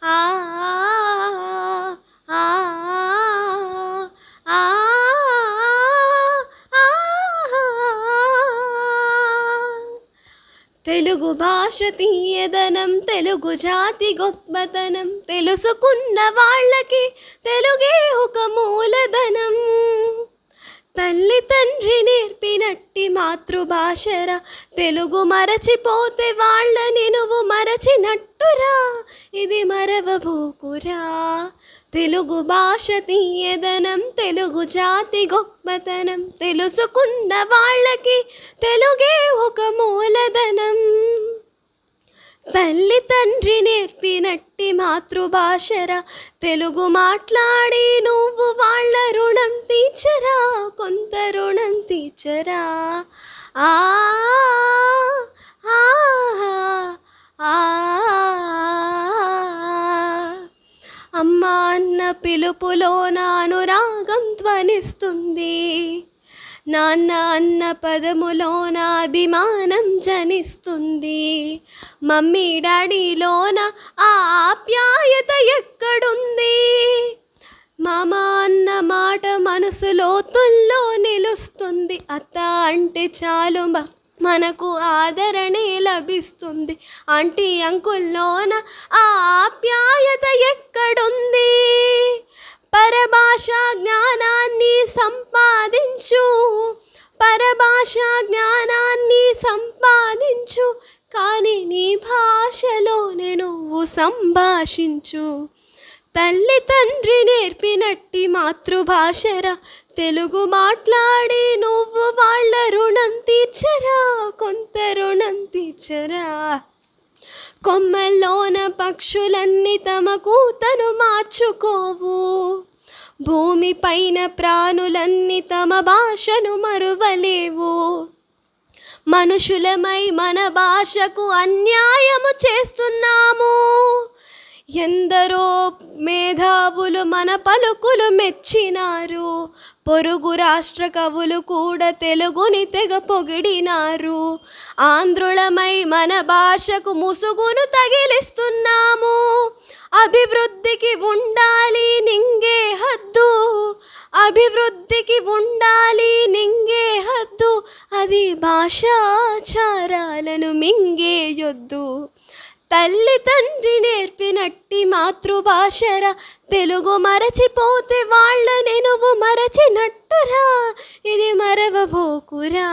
ఆ ఆ ఆ తెలుగు భాష తీయదనం, తెలుగు జాతి గొప్పతనం, తెలుసుకున్న వాళ్ళకి తెలుగే ఒక మూలధనం. తల్లి తండ్రి నేర్పినట్టి మాతృభాషరా, తెలుగు మరచిపోతే వాళ్ళని నువ్వు మరచినట్టురా, ఇది మరవబోకురా. తెలుగు భాష తీయదనం, తెలుగు జాతి గొప్పతనం, తెలుసుకున్న వాళ్ళకి తెలుగే ఒక మూలధనం. తల్లి తండ్రి నేర్పినట్టి మాతృభాషరా, తెలుగు మాట్లాడి నువ్వు వాళ్ళ రుణం తీర్చరా, కొంత రుణం తీర్చరా. ఆ అమ్మ అన్న పిలుపులో అనురాగం ధ్వనిస్తుంది, నాన్న అన్న పదములోన అభిమానం జనిస్తుంది, మమ్మీ డాడీలోన ఆ ఆప్యాయత ఎక్కడుంది. మామ అన్న మాట మనసు లోతుల్లో నిలుస్తుంది, అత్త అంటే చాలు మనకు ఆదరణే లభిస్తుంది. ఆంటీ అంకుల్లోన ఆ ఆప్యాయత ఎక్కడుంది. పరభాషా జ్ఞానాన్ని సంపాదించు, పరభాషా జ్ఞానాన్ని సంపాదించు, కానీ నీ భాషలోనే నువ్వు సంభాషించు. తల్లి తండ్రి నేర్పినట్టి మాతృభాషరా, తెలుగు మాట్లాడి నువ్వు వాళ్ళ రుణం తీర్చరా, కొంత రుణం తీర్చరా. కొమ్మల్లోన పక్షులన్నీ తమ కూతను మార్చుకోవు, భూమిపైన ప్రాణులన్నీ తమ భాషను మరువలేవు. మనుషులమై మన భాషకు అన్యాయము చేస్తున్నాము. ఎందరో మేధావులు మన పలుకులు మెచ్చినారు, పొరుగు రాష్ట్ర కవులు కూడా తెలుగుని తెగ పొగిడినారు. ఆంధ్రులమై మన భాషకు ముసుగును తగిలిస్తున్నాము. అభివృద్ధికి ఉండాలి నింగే హద్దు, అభివృద్ధికి ఉండాలి నింగే హద్దు, అది భాషాచారాలను మింగేయొద్దు. తల్లి తండ్రి నేర్పినట్టి మాతృభాషరా, తెలుగు మరచిపోతే వాళ్ళని నువ్వు మరచినట్టురా, ఇది మరవబోకురా.